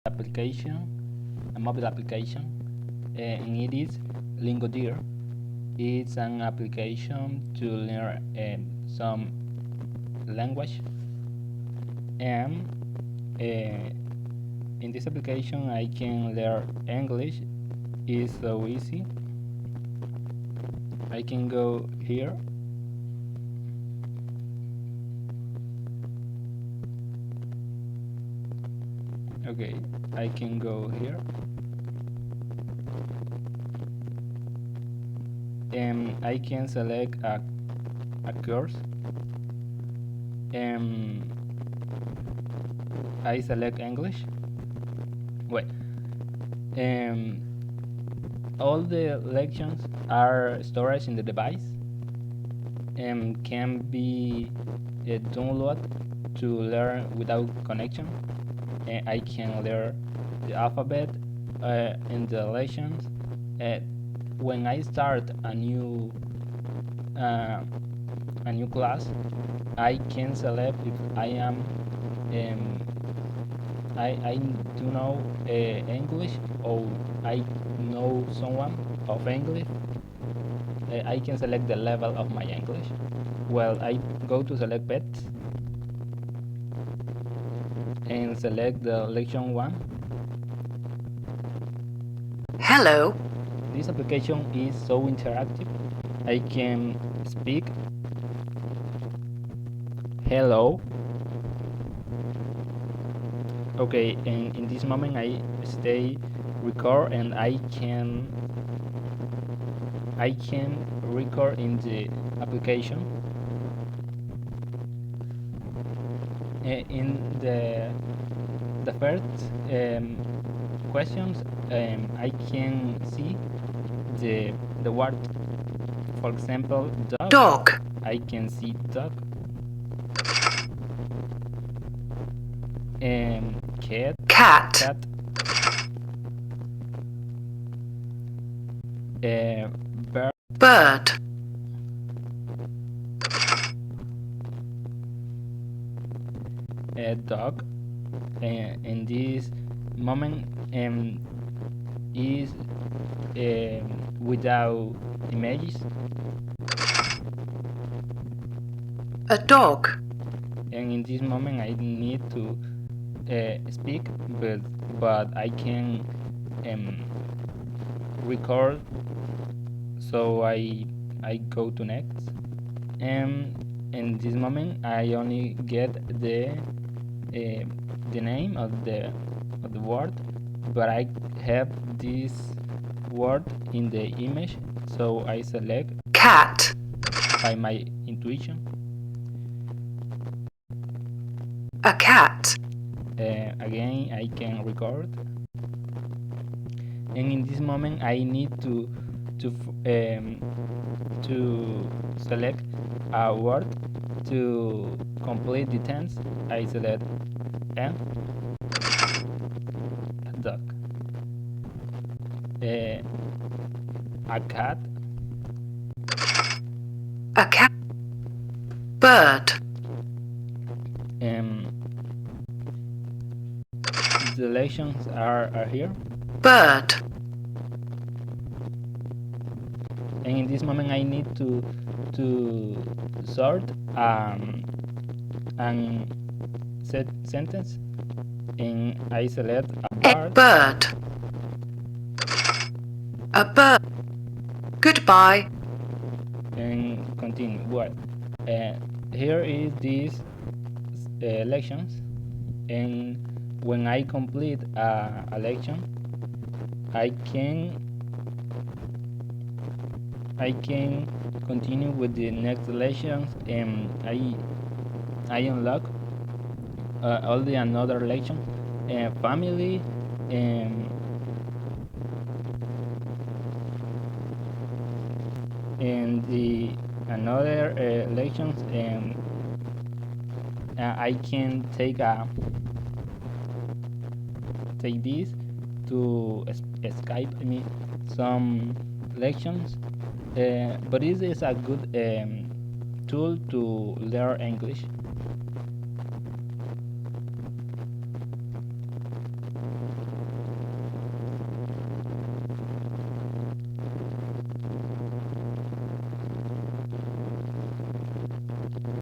application, a mobile application, and it is lingodeer. It's an application to learn some language, and in this application I can learn English. It's so easy. I can go here. Okay, I can go here, and I can select a course, and I select English. Wait, all the lections are stored in the device and can be downloaded to learn without connection. And I can learn the alphabet in the lessons. When I start a new class, I can select if I am I do know English, or I know someone of English. I can select the level of my English. Well, I go to select pets and select the lection 1. Hello. This application is so interactive. I can speak hello. Okay, and in this moment I stay record, and I can record in the application. In the first questions, I can see the word. For example, Dog. I can see dog. Cat. Bird. Dog. In this moment is without images. A dog. And in this moment I need to speak, but I can record, so I go to next, and in this moment I only get the name of the word, but I have this word in the image, so I select cat by my intuition. A cat. Again, I can record, and in this moment I need to select a word to complete the tense. I select a dog, a cat, bird. The lections are here. Bird. And in this moment I need to sort and set sentence, and I select a bird. Bird. A bird. Goodbye. And continue. Well, here is these lections, and when I complete a lection, I can continue with the next lections, and I unlock all the another lection, family, and the another lections, and I can take this to Skype me some lections, but this is a good tool to learn English.